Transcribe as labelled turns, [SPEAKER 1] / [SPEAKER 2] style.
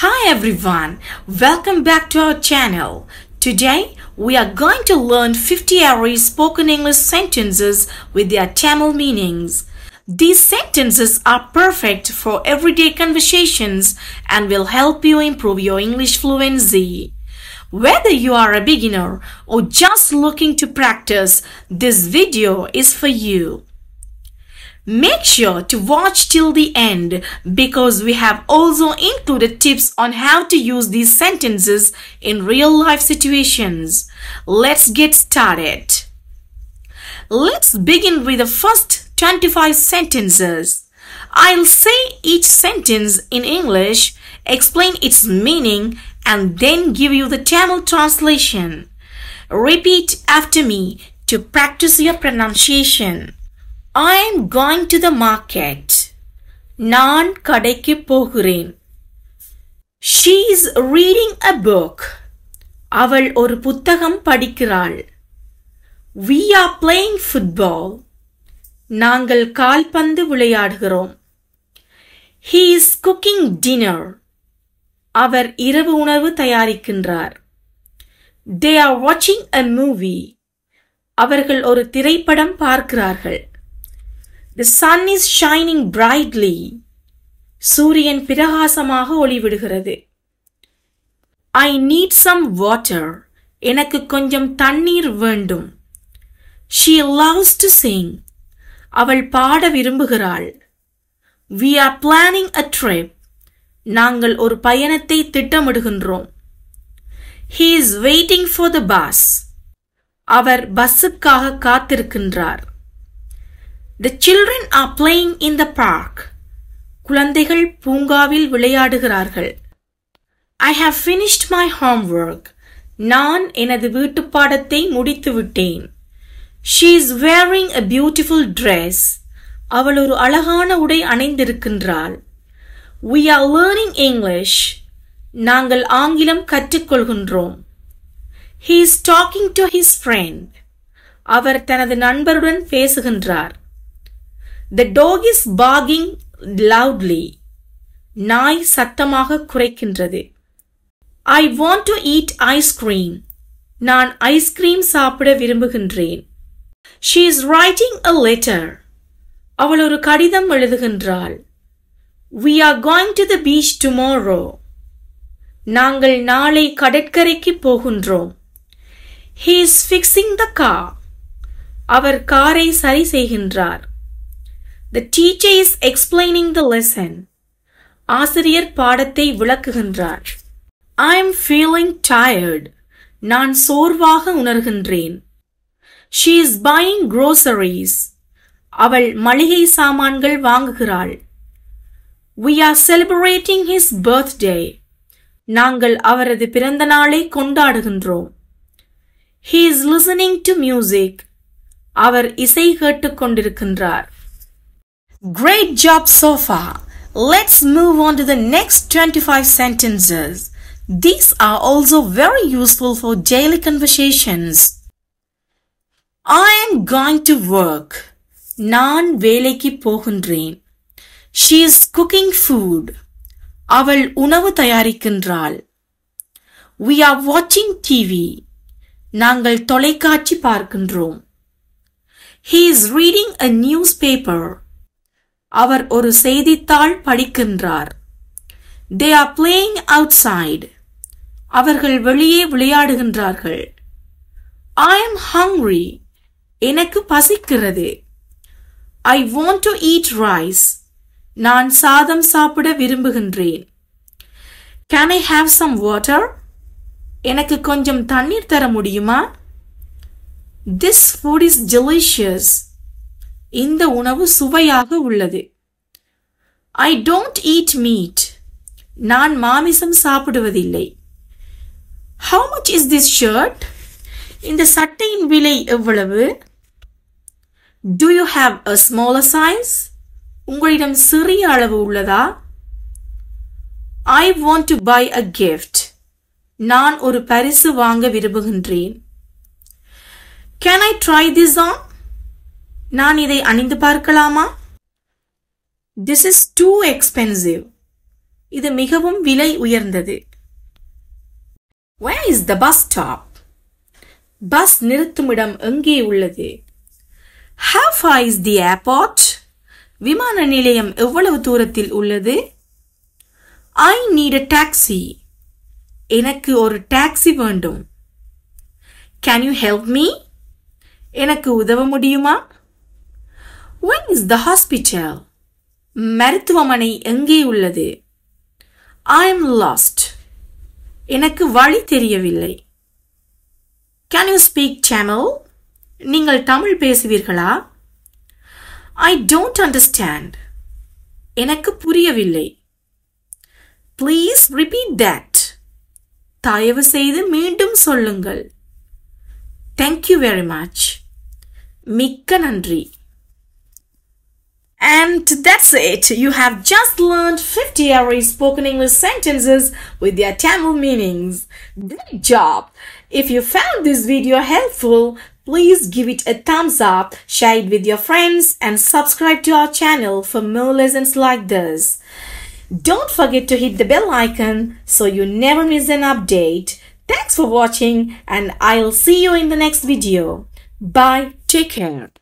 [SPEAKER 1] Hi everyone, welcome back to our channel. Today we are going to learn 50 average spoken English sentences with their Tamil meanings. These sentences are perfect for everyday conversations and will help you improve your English fluency. Whether you are a beginner or just looking to practice, this video is for you. Make sure to watch till the end because we have also included tips on how to use these sentences in real life situations. Let's get started. Let's begin with the first 25 sentences. I'll say each sentence in English, explain its meaning, and then give you the Tamil translation. Repeat after me to practice your pronunciation. I am going to the market. நான் கடைக்கு போகிறேன். She is reading a book. அவள் ஒரு புத்தகம் படிக்கிறாள். We are playing football. நாங்கள் கால்பந்து விளையாடுகிறோம். He is cooking dinner. அவர் இரவு உணவு தயாரிக்கின்றார். They are watching a movie. அவர்கள் ஒரு திரைப்படம் பார்க்கிறார்கள். The sun is shining brightly. சூரியன் பிரகாசமாக ஒளிவிடுகிறது. I need some water. எனக்கு கொஞ்சம் தண்ணீர் வேண்டும். She loves to sing. அவள் பாட விரும்புகிறாள். We are planning a trip. நாங்கள் ஒரு பயணத்தை திட்டமிடுகின்றோம். He is waiting for the bus. Our பஸ்ஸுக்காக காத்திருக்கின்றார். The children are playing in the park. குழந்தைகள் பூங்காவில் விளையாடுகிறார்கள். I have finished my homework. நான் எனது வீட்டுப்பாடத்தை முடித்துவிட்டேன். She is wearing a beautiful dress. அவள் ஒரு அழகான உடை அணிந்திருக்கின்றாள். We are learning English. நாங்கள் ஆங்கிலம் கற்றுக்கொள்கின்றோம். He is talking to his friend. அவர் தனது நண்பருடன் பேசுகின்றார். The dog is barking loudly. நாய் சத்தமாக குரைக்கின்றது. I want to eat ice cream. நான் ஐஸ்கிரீம் சாப்பிட விரும்புகின்றேன். She is writing a letter. அவள் ஒரு கடிதம் எழுதுகின்றாள். We are going to the beach tomorrow. நாங்கள் நாளை கடற்கரைக்கு போகின்றோம். He is fixing the car. அவர் காரை சரி செய்கின்றார். The teacher is explaining the lesson. ஆசிரியர் பாடத்தை விளக்குகின்றார். I am feeling tired. நான் சோர்வாக உணர்கின்றேன். She is buying groceries. அவள் மளிகை சாமான்கள் வாங்குகிறாள். We are celebrating his birthday. நாங்கள் அவரது பிறந்த நாளை கொண்டாடுகின்றோம். He is listening to music. அவர் இசை கேட்டுக் கொண்டிருக்கின்றார். Great job so far. Let's move on to the next 25 sentences. These are also very useful for daily conversations. I am going to work. நான் வேலைக்கு போகின்றேன். She is cooking food. அவள் உணவு தயாரிக்கின்றாள். We are watching TV. நாங்கள் தொலைக்காட்சி பார்க்கின்றோம். He is reading a newspaper. அவர் ஒரு செய்தித்தாள் படிக்கின்றார். They are playing outside. அவர்கள் வெளியே விளையாடுகின்றார்கள். I am hungry. எனக்கு பசிக்கிறது. I want to eat rice. நான் சாதம் சாப்பிட விரும்புகின்றேன். Can I have some water? எனக்கு கொஞ்சம் தண்ணீர் தர முடியுமா? This food is delicious. இந்த உணவு சுவையாக உள்ளது. I don't eat meat. நான் மாமிசம் சாப்பிடுவதில்லை. How much is this shirt? இந்த சட்டையின் விலை எவ்வளவு? Do you have a smaller size? உங்களிடம் சிறிய அளவு உள்ளதா? I want to buy a gift. நான் ஒரு பரிசு வாங்க விரும்புகின்றேன். Can I try this on? நான் இதை அணிந்து பார்க்கலாமா? This is too expensive. இது மிகவும் விலை உயர்ந்தது. Where is the bus stop? Bus நிறுத்துமிடம் எங்கே உள்ளது? How far is the airport? விமான நிலையம் எவ்வளவு தூரத்தில் உள்ளது? I need a taxi. எனக்கு ஒரு டாக்ஸி வேண்டும். Can you help me? எனக்கு உதவ முடியுமா? When is the hospital? மருத்துவமனை எங்கே உள்ளது? I am lost. எனக்கு வழி தெரியவில்லை. Can you speak Tamil? நீங்கள் தமிழ் பேசுவீர்களா? I don't understand. எனக்கு புரியவில்லை. Please repeat that. தயவு செய்து மீண்டும் சொல்லுங்கள். Thank you very much. மிக்க நன்றி. And that's it. You have just learned 50 average spoken English sentences with their Tamil meanings. Great job! If you found this video helpful, please give it a thumbs up, share it with your friends, and subscribe to our channel for more lessons like this. Don't forget to hit the bell icon so you never miss an update. Thanks for watching, and I'll see you in the next video. Bye. Take care.